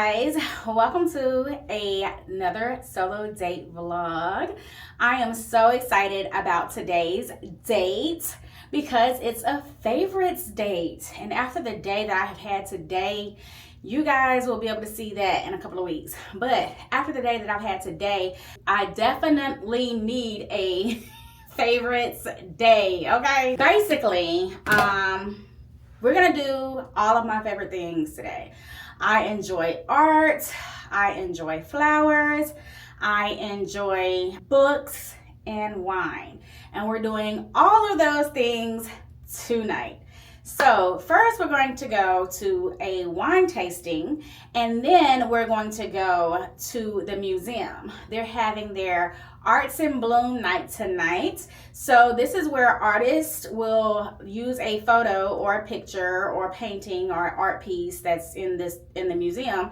guys, welcome to another solo date vlog. I am so excited about today's date because it's a favorites date, and after the day that I have had today, you guys will be able to see that in a couple of weeks. But after the day that I've had today, I definitely need a favorites day. Okay, basically we're gonna do all of my favorite things today. I enjoy art, I enjoy flowers, I enjoy books and wine. And we're doing all of those things tonight. So first we're going to go to a wine tasting, and then we're going to go to the museum. They're having their Arts in Bloom night tonight. So this is where artists will use a photo or a picture or a painting or art piece that's in the museum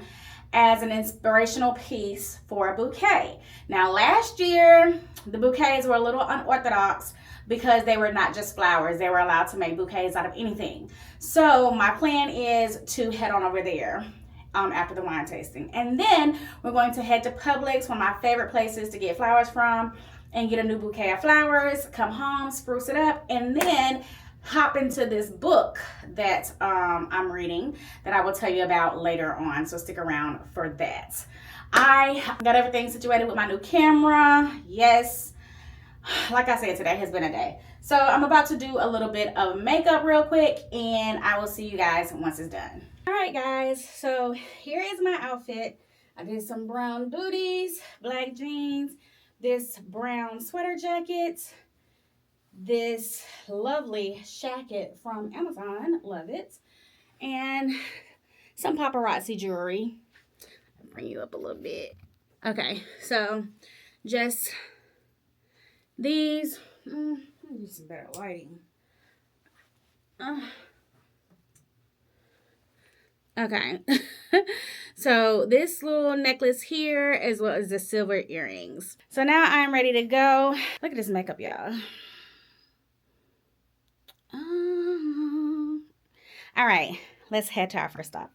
as an inspirational piece for a bouquet. Now last year the bouquets were a little unorthodox because they were not just flowers. They were allowed to make bouquets out of anything. So my plan is to head on over there after the wine tasting. And then we're going to head to Publix, one of my favorite places to get flowers from, and get a new bouquet of flowers, come home, spruce it up, and then hop into this book that I'm reading that I will tell you about later on. So stick around for that. I got everything situated with my new camera. Yes. Like I said, today has been a day. So I'm about to do a little bit of makeup real quick, and I will see you guys once it's done. All right, guys, so here is my outfit. I did some brown booties, black jeans, this brown sweater jacket, this lovely jacket from Amazon, love it, and some paparazzi jewelry. I'll bring you up a little bit. Okay, so just these, let me do some better lighting. Okay, so this little necklace here as well as the silver earrings. So now I'm ready to go. Look at this makeup, y'all. All right, let's head to our first stop.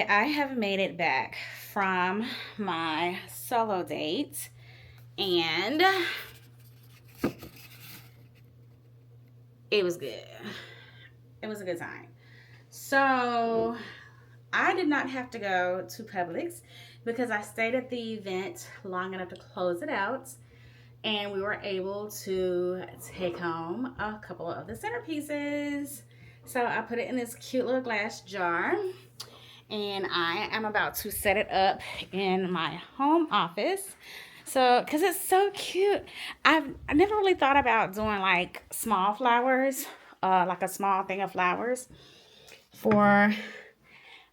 Okay, I have made it back from my solo date, and it was good. It was a good time. So I did not have to go to Publix because I stayed at the event long enough to close it out, and we were able to take home a couple of the centerpieces. So I put it in this cute little glass jar, and I am about to set it up in my home office. So, because it's so cute. I never really thought about doing like small flowers, like a small thing of flowers for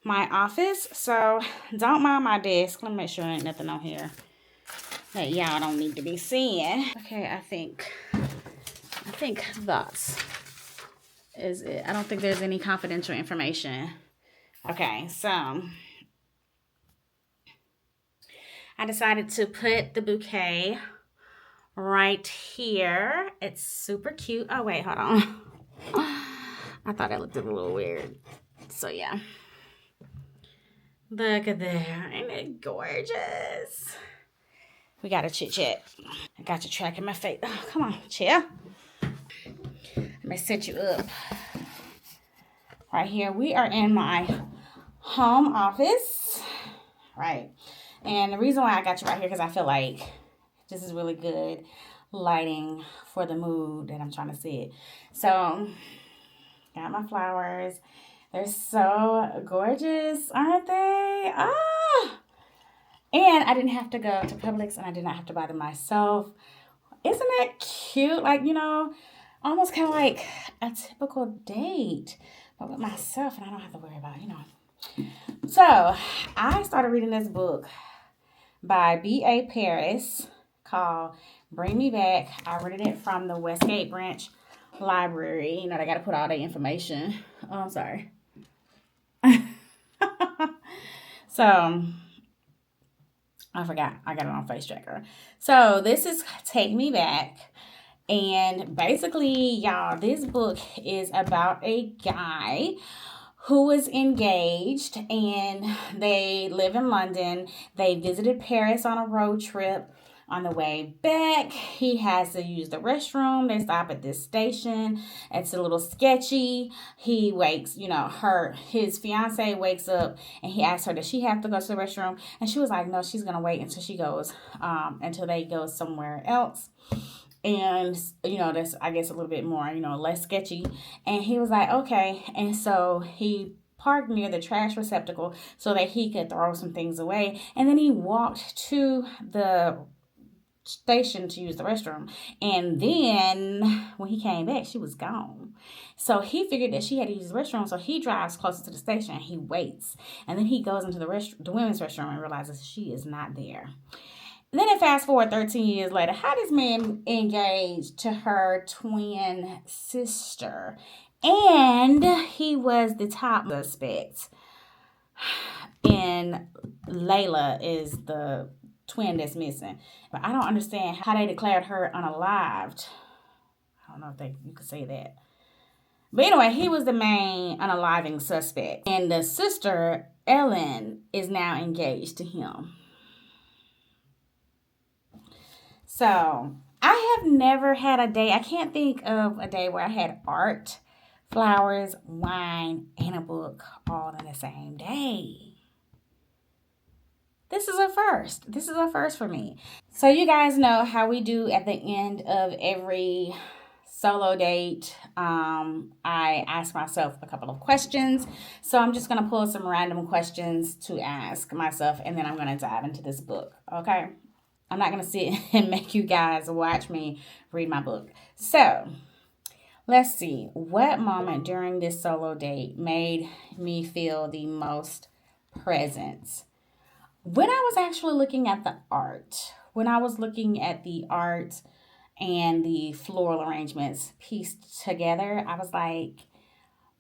my office. So, don't mind my desk. Let me make sure ain't nothing on here that y'all don't need to be seeing. Okay, I think that is it. I don't think there's any confidential information. Okay, so I decided to put the bouquet right here. It's super cute. Oh, wait, hold on. I thought it looked a little weird. So, yeah. Look at there. Ain't it gorgeous? We got to chit-chat. I got your track in my face. Oh, come on, chair. Let me set you up. Right here, we are in my home office. Right. And the reason why I got you right here, because I feel like this is really good lighting for the mood that I'm trying to set. So, got my flowers. They're so gorgeous, aren't they? Ah! And I didn't have to go to Publix, and I did not have to buy them myself. Isn't that cute? Like, you know, almost kind of like a typical date, but with myself, and I don't have to worry about, you know. So, I started reading this book by B.A. Paris called Bring Me Back. I rented it from the Westgate Branch Library. You know, they got to put all their information. Oh, I'm sorry. So, I forgot. I got it on Face Tracker. So, this is Take Me Back. And basically, y'all, this book is about a guy who is engaged, and they live in London. They visited Paris on a road trip. On the way back, he has to use the restroom. They stop at this station. It's a little sketchy. He wakes, you know, his fiance wakes up, and he asks her, does she have to go to the restroom? And she was like, no, she's going to wait until she goes, until they go somewhere else. And, you know, that's, I guess, a little bit more, you know, less sketchy. And he was like, okay. And so he parked near the trash receptacle so that he could throw some things away. And then he walked to the station to use the restroom. And then when he came back, she was gone. So he figured that she had to use the restroom. So he drives closer to the station and he waits. And then he goes into the women's restroom and realizes she is not there. Then it fast forward 13 years later. How this man engaged to her twin sister, and he was the top suspect. And Layla is the twin that's missing. But I don't understand how they declared her unalived. I don't know if you could say that. But anyway, he was the main unaliving suspect. And the sister, Ellen, is now engaged to him. So, I have never had a day, I can't think of a day where I had art, flowers, wine, and a book all in the same day. This is a first. This is a first for me. So, you guys know how we do at the end of every solo date. I ask myself a couple of questions. So, I'm just going to pull some random questions to ask myself, and then I'm going to dive into this book, okay? I'm not going to sit and make you guys watch me read my book. So, let's see. What moment during this solo date made me feel the most present? When I was actually looking at the art, and the floral arrangements pieced together, I was like,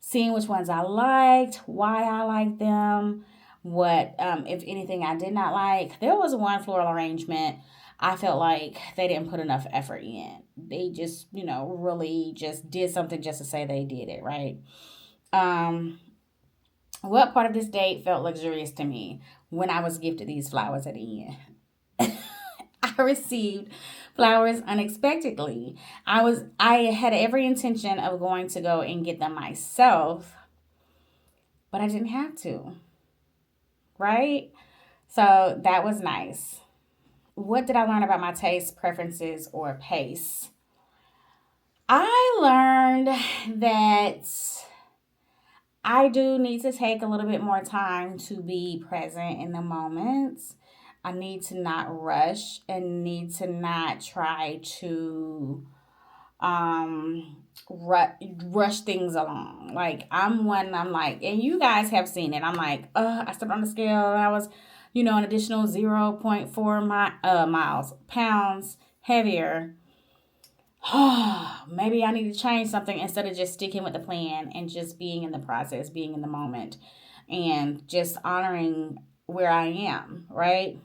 seeing which ones I liked, why I liked them, what, if anything, I did not like. There was one floral arrangement I felt like they didn't put enough effort in. They just, you know, really just did something just to say they did it, right? What part of this date felt luxurious to me? When I was gifted these flowers at the end. I received flowers unexpectedly. I had every intention of going to go and get them myself, but I didn't have to, right? So that was nice. What did I learn about my taste, preferences, or pace? I learned that I do need to take a little bit more time to be present in the moments. I need to not rush and need to not try to rush things along. Like I'm like, and you guys have seen it. I'm like, I stepped on the scale and I was, an additional 0.4 miles pounds heavier. Maybe I need to change something instead of just sticking with the plan and just being in the process, being in the moment, and just honoring where I am, right?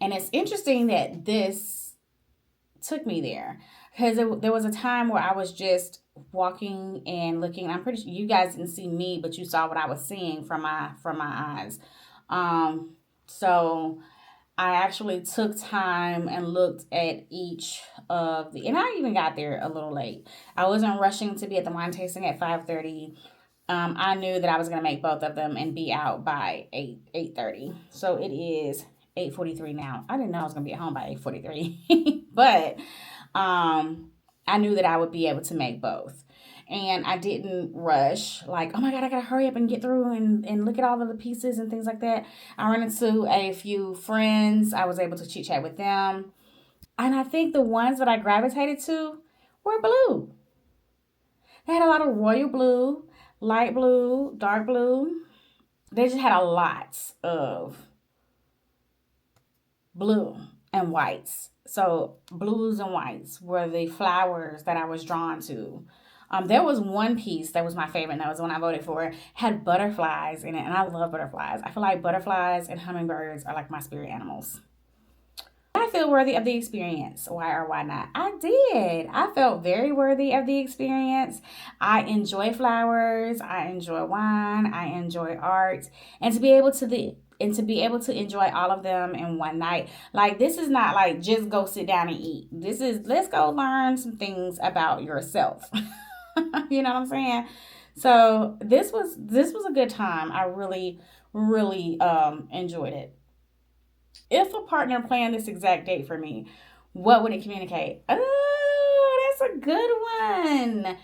And it's interesting that this took me there because there was a time where I was just walking and looking. I'm pretty sure you guys didn't see me, but you saw what I was seeing from my eyes. So I actually took time and looked at each of and I even got there a little late. I wasn't rushing to be at the wine tasting at 5:30. I knew that I was gonna make both of them and be out by 8:30. So it is 8:43 now. I didn't know I was gonna be at home by 8:43, but I knew that I would be able to make both. And I didn't rush, like, oh my God, I gotta hurry up and get through and look at all of the pieces and things like that. I ran into a few friends. I was able to chit chat with them. And I think the ones that I gravitated to were blue. They had a lot of royal blue, light blue, dark blue. They just had a lot of blue and whites. So blues and whites were the flowers that I was drawn to. There was one piece that was my favorite, and that was the one I voted for. Had butterflies in it, and I love butterflies. I feel like butterflies and hummingbirds are like my spirit animals. I feel worthy of the experience. Why or why not? I did. I felt very worthy of the experience. I enjoy flowers. I enjoy wine. I enjoy art, and to be able to enjoy all of them in one night. Like, this is not like just go sit down and eat. This is, let's go learn some things about yourself. You know what I'm saying? So this was a good time. I really really enjoyed it. If a partner planned this exact date for me, what would it communicate? Oh, that's a good one.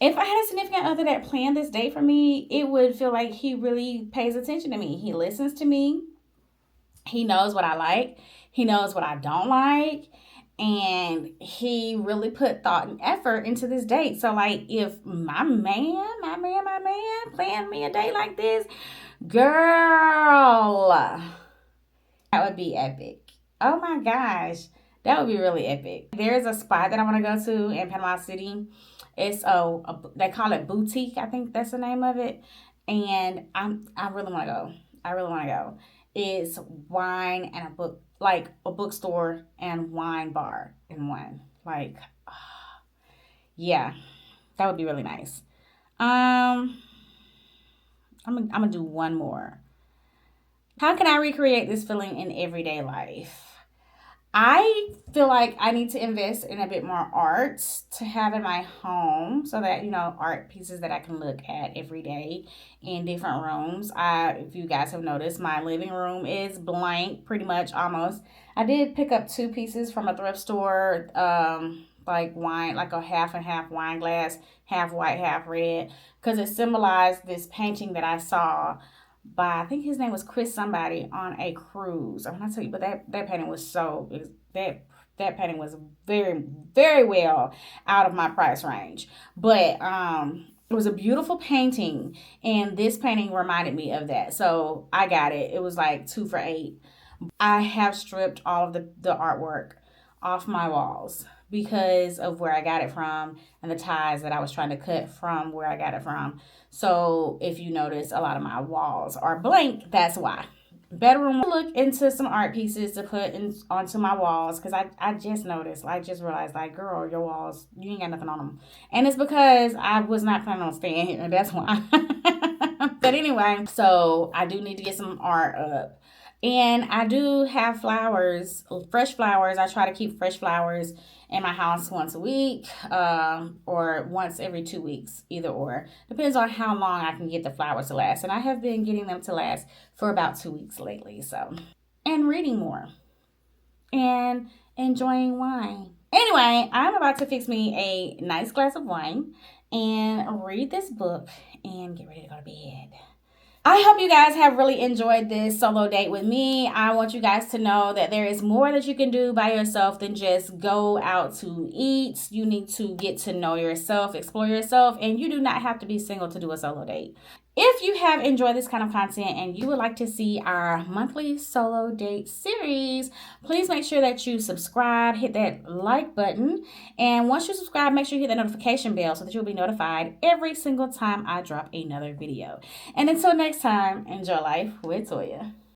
If I had a significant other that planned this date for me, it would feel like he really pays attention to me. He listens to me. He knows what I like. He knows what I don't like. And he really put thought and effort into this date. So, like, if my man planned me a date like this, girl, that would be epic. Oh my gosh. That would be really epic. There's a spot that I want to go to in Panama City. It's they call it boutique. I think that's the name of it. And I really want to go. I really want to go. It's wine and a book, like a bookstore and wine bar in one. Like, yeah, that would be really nice. I'm gonna do one more. How can I recreate this feeling in everyday life? I feel like I need to invest in a bit more art to have in my home so that, art pieces that I can look at every day in different rooms. If you guys have noticed, my living room is blank pretty much almost. I did pick up two pieces from a thrift store, like wine, like a half and half wine glass, half white, half red, because it symbolized this painting that I saw by, I think his name was Chris somebody, on a cruise. I'm not tell you, but that painting was that painting was very very well out of my price range. But it was a beautiful painting, and this painting reminded me of that. So I got it. It was like 2 for $8. I have stripped all of the artwork off my walls because of where I got it from and the ties that I was trying to cut from where I got it from. So if you notice, a lot of my walls are blank. That's why. bedroom. Look into some art pieces to put in onto my walls because I just noticed, I just realized, like, girl, your walls, you ain't got nothing on them. And it's because I was not planning on staying here. That's why. But anyway, so I do need to get some art up. And I do have flowers, fresh flowers. I try to keep fresh flowers in my house once a week, or once every 2 weeks, either or. Depends on how long I can get the flowers to last. And I have been getting them to last for about 2 weeks lately. So, and reading more and enjoying wine. Anyway, I'm about to fix me a nice glass of wine and read this book and get ready to go to bed. I hope you guys have really enjoyed this solo date with me. I want you guys to know that there is more that you can do by yourself than just go out to eat. You need to get to know yourself, explore yourself, and you do not have to be single to do a solo date. If you have enjoyed this kind of content and you would like to see our monthly solo date series, please make sure that you subscribe, hit that like button, and once you subscribe, make sure you hit that notification bell so that you'll be notified every single time I drop another video. And until next time, enjoy life with Toya.